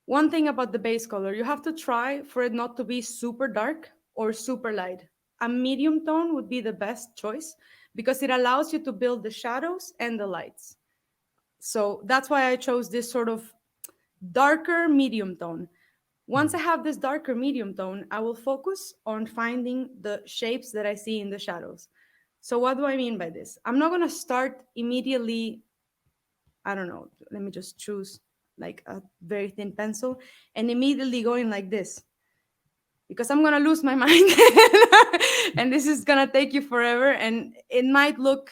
One thing about the base color, you have to try for it not to be super dark or super light. A medium tone would be the best choice because it allows you to build the shadows and the lights. So that's why I chose this sort of darker medium tone. Once I Mhm. have this darker medium tone, I will focus on finding the shapes that I see in the shadows. So, what do I mean by this? I'm not going to start immediately. I don't know, let me just choose like a very thin pencil and immediately going like this because I'm gonna lose my mind and this is gonna take you forever and it might look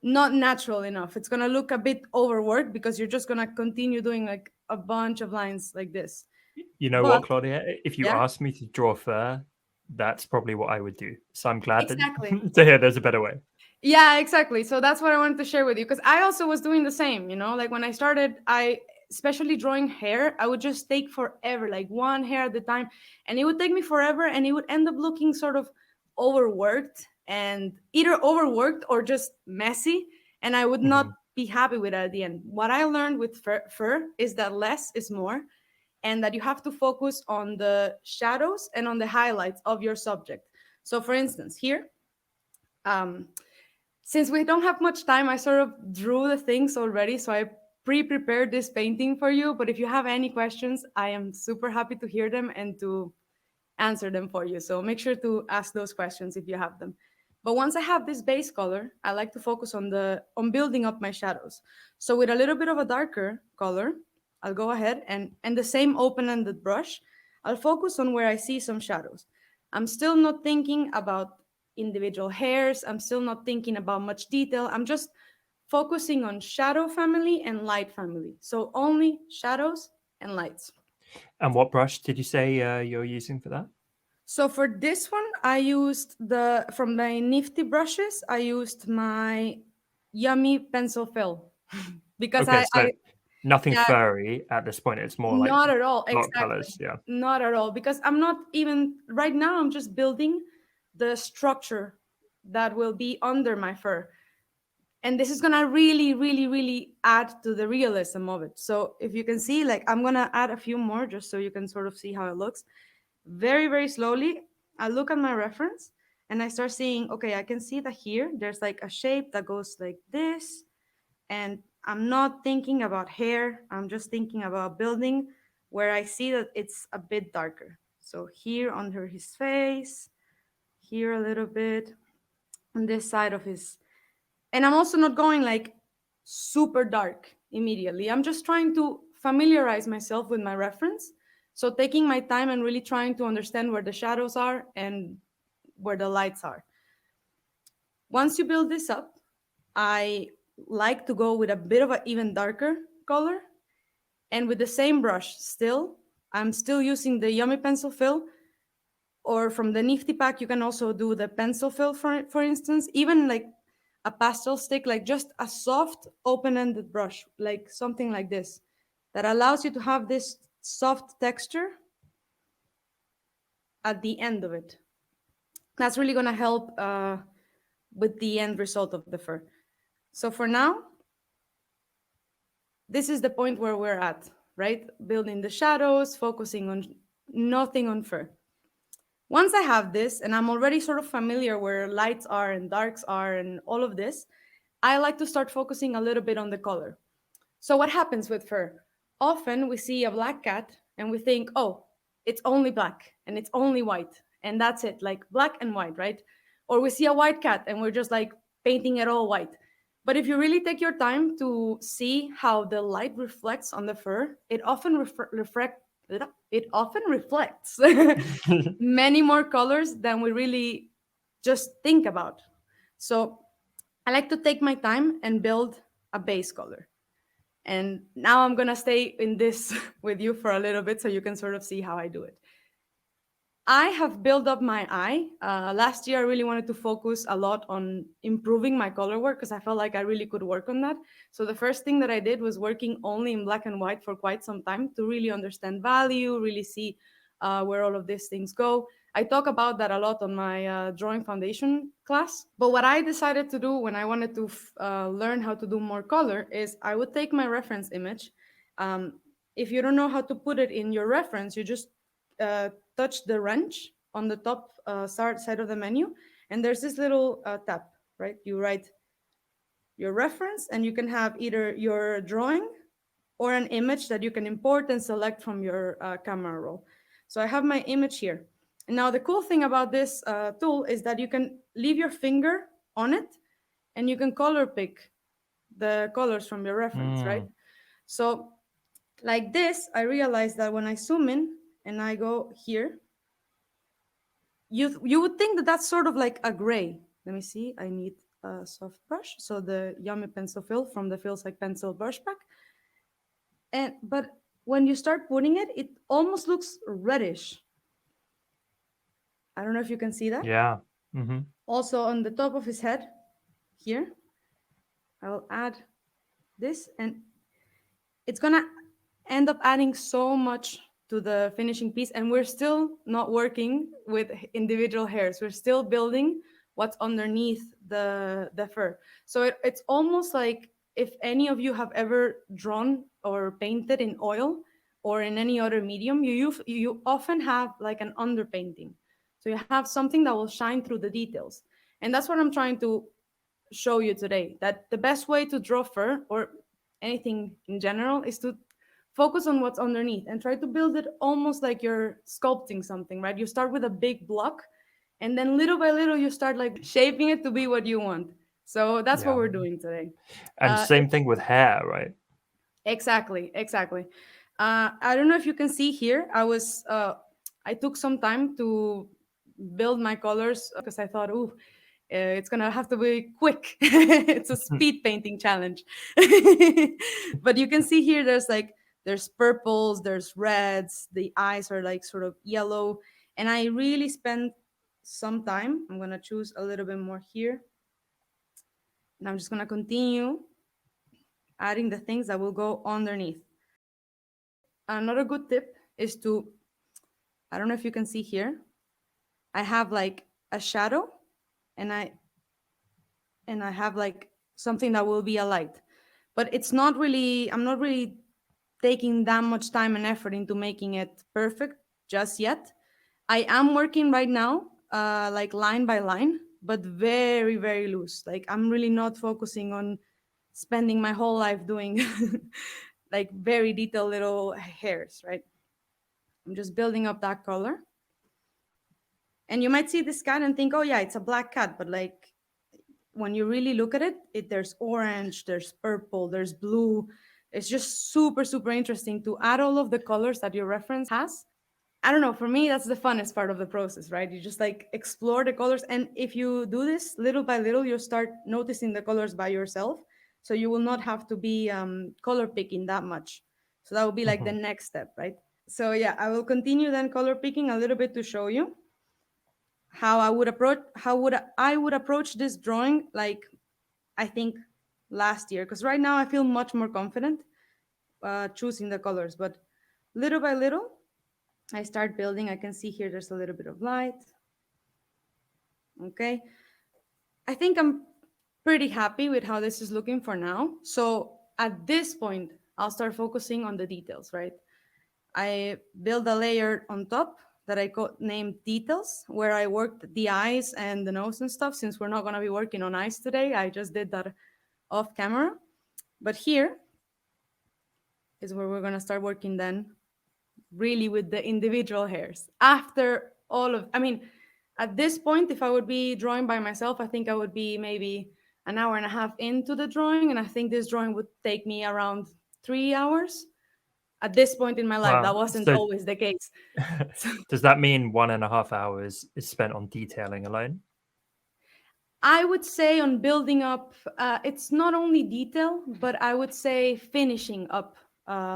not natural enough. It's gonna look a bit overworked because you're just gonna continue doing like a bunch of lines like this. You know But what, Claudia? If you yeah, asked me to draw fur, that's probably what I would do. So I'm glad that exactly. to hear there's a better way. Yeah, exactly. So that's what I wanted to share with you because I also was doing the same, like when I started, especially drawing hair, I would just take forever, like one hair at a time, and it would take me forever and it would end up looking sort of overworked and either overworked or just messy, and I would not Mhm. be happy with it at the end. What I learned with fur is that less is more and that you have to focus on the shadows and on the highlights of your subject. So for instance, here, um, since we don't have much time, I sort of drew the things already. So I pre-prepared this painting for you. But if you have any questions, I am super happy to hear them and to answer them for you. So make sure to ask those questions if you have them. But once I have this base color, I like to focus on building up my shadows. So with a little bit of a darker color, I'll go ahead and the same open-ended brush, I'll focus on where I see some shadows. I'm still not thinking about individual hairs. I'm still not thinking about much detail. I'm just focusing on shadow family and light family. So only shadows and lights. And what brush did you say you're using for that? So for this one, I used the from the Nifty brushes. I used my Yummy pencil fill because Okay, so I nothing yeah, furry at this point. It's more like not at all, block exactly, colors. Yeah. not at all, because I'm not even right now. I'm just building the structure that will be under my fur, and this is gonna really, really, really add to the realism of it. So if you can see, like I'm gonna add a few more just so you can sort of see how it looks. Very, very slowly, I look at my reference and I start seeing, okay, I can see that here there's like a shape that goes like this. And I'm not thinking about hair, I'm just thinking about building where I see that it's a bit darker. So here under his face, here a little bit, on this side of his. And I'm also not going like super dark immediately. I'm just trying to familiarize myself with my reference. So taking my time and really trying to understand where the shadows are and where the lights are. Once you build this up, I like to go with a bit of an even darker color and with the same brush still. I'm still using the Yummy pencil fill, or from the Nifty pack you can also do the pencil fill, for instance, even like a pastel stick, like just a soft open-ended brush, like something like this, that allows you to have this soft texture at the end of it. That's really going to help with the end result of the fur. So for now, this is the point where we're at, right? Building the shadows, focusing on nothing on fur. Once I have this and I'm already sort of familiar where lights are and darks are and all of this, I like to start focusing a little bit on the color. So, what happens with fur? Often we see a black cat and we think, oh, it's only black and it's only white and that's it, like black and white, right? Or we see a white cat and we're just like painting it all white. But if you really take your time to see how the light reflects on the fur, it often reflects many more colors than we really just think about. So I like to take my time and build a base color. And now I'm gonna stay in this with you for a little bit so you can sort of see how I do it. I have built up my eye. Last year, I really wanted to focus a lot on improving my color work because I felt like I really could work on that. So the first thing that I did was working only in black and white for quite some time to really understand value, really see where all of these things go. I talk about that a lot on my drawing foundation class. But what I decided to do when I wanted to learn how to do more color is I would take my reference image. Um, If you don't know how to put it in your reference, you just touch the wrench on the top side of the menu, and there's this little tab, right? You write your reference, and you can have either your drawing or an image that you can import and select from your camera roll. So I have my image here. And now the cool thing about this tool is that you can leave your finger on it and you can color pick the colors from your reference, right? Mm, So like this, I realized that when I zoom in and I go here, you would think that that's sort of like a gray. Let me see. I need a soft brush. So the Yummy Pencil Fill from the Feels Like Pencil brush pack. And but when you start putting it, it almost looks reddish. I don't know if you can see that. yeah. Hmm. Also on the top of his head here, I will add this, and it's gonna end up adding so much to the finishing piece. And we're still not working with individual hairs. We're still building what's underneath the fur. So it's almost like if any of you have ever drawn or painted in oil or in any other medium, you often have like an underpainting. So you have something that will shine through the details. And that's what I'm trying to show you today, that the best way to draw fur or anything in general is to focus on what's underneath and try to build it almost like you're sculpting something, right? You start with a big block, and then little by little you start like shaping it to be what you want. So that's what Yeah. we're doing today. And same thing with hair, right? Exactly, exactly. I don't know if you can see here. I took some time to build my colors because I thought, ooh, it's gonna have to be quick. It's a speed painting challenge. But you can see here, there's purples, there's reds. The eyes are like sort of yellow, and I really spent some time. I'm gonna choose a little bit more here, and I'm just gonna continue adding the things that will go underneath. Another good tip is to, I don't know if you can see here, I have like a shadow, and I have like something that will be a light. But I'm not really taking that much time and effort into making it perfect just yet. I am working right now, like line by line, but very, very loose. Like I'm really not focusing on spending my whole life doing like very detailed little hairs, right? I'm just building up that color. And you might see this cat and think, oh yeah, it's a black cat, but like when you really look at it, there's orange, there's purple, there's blue. It's just super, super interesting to add all of the colors that your reference has. I don't know, for me, that's the funnest part of the process, right? You just like explore the colors. And if you do this little by little, you start noticing the colors by yourself. So you will not have to be color picking that much. So that will be like the Hmm. next step, right? So yeah, I will continue then color picking a little bit to show you how I would approach this drawing, like I think last year, because right now I feel much more confident choosing the colors. But little by little, I start building. I can see here there's a little bit of light. Okay. I think I'm pretty happy with how this is looking for now. So at this point, I'll start focusing on the details, right? I build a layer on top that named details, where I worked the eyes and the nose and stuff. Since we're not going to be working on eyes today, I just did that off camera. But here is where we're going to start working then really with the individual hairs. After all of, I mean, at this point, if I would be drawing by myself, I think I would be maybe an hour and a half into the drawing. And I think this drawing would take me around 3 hours. At this point in my life, that Wow. wasn't So always the case. So does that mean 1.5 hours is spent on detailing alone? I would say on building up, it's not only detail, but I would say finishing up,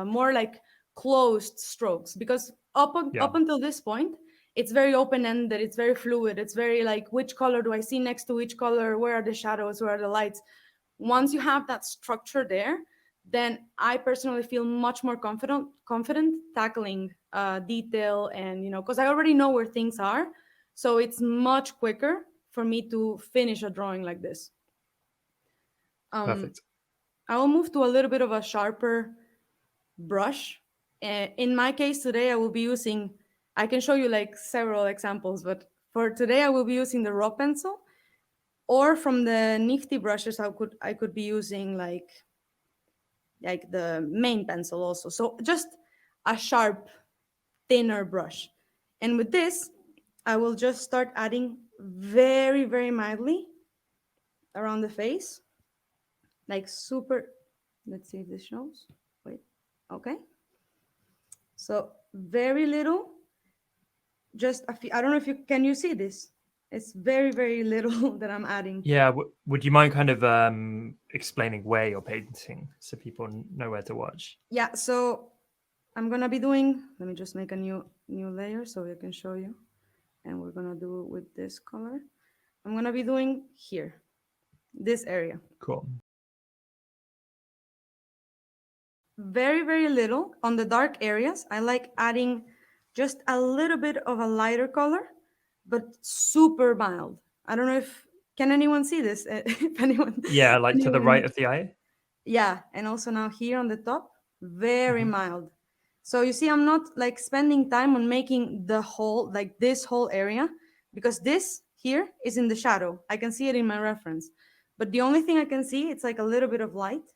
more like closed strokes. Because Yeah. up until this point, it's very open ended. It's very fluid. It's very like, which color do I see next to which color? Where are the shadows? Where are the lights? Once you have that structure there, then I personally feel much more confident tackling detail, and because I already know where things are, so it's much quicker for me to finish a drawing like this. Um, Perfect. I will move to a little bit of a sharper brush. In my case today, I will be using, I can show you like several examples, but for today, I will be using the raw pencil, or from the nifty brushes, I could be using like the main pencil also. So just a sharp, thinner brush. And with this, I will just start adding very, very mildly around the face, like super. Let's see if this shows. Wait, okay. So very little, just a few. I don't know if you can you see this. It's very, very little that I'm adding. Yeah, would you mind kind of explaining where you're painting so people know where to watch? Yeah, so I'm gonna be doing. Let me just make a new layer so I can show you. And we're gonna do it with this color. I'm gonna be doing here, this area. Cool. Very, very little on the dark areas. I like adding just a little bit of a lighter color, but super mild. I don't know if can anyone see this? If Yeah, like to the right anyone, of the eye. yeah, and also now here on the top, very mild. So you see, I'm not like spending time on making the whole, like this whole area, because this here is in the shadow. I can see it in my reference, but the only thing I can see, it's like a little bit of light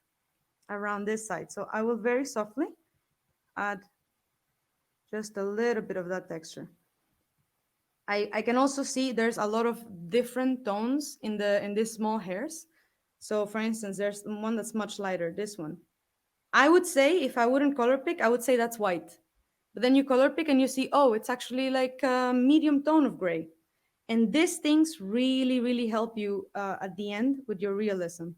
around this side. So I will very softly add just a little bit of that texture. I can also see there's a lot of different tones in these small hairs. So for instance, there's one that's much lighter, this one. I would say if I wouldn't color pick, I would say that's white. But then you color pick and you see, oh, it's actually like a medium tone of gray. And these things really, really help you at the end with your realism.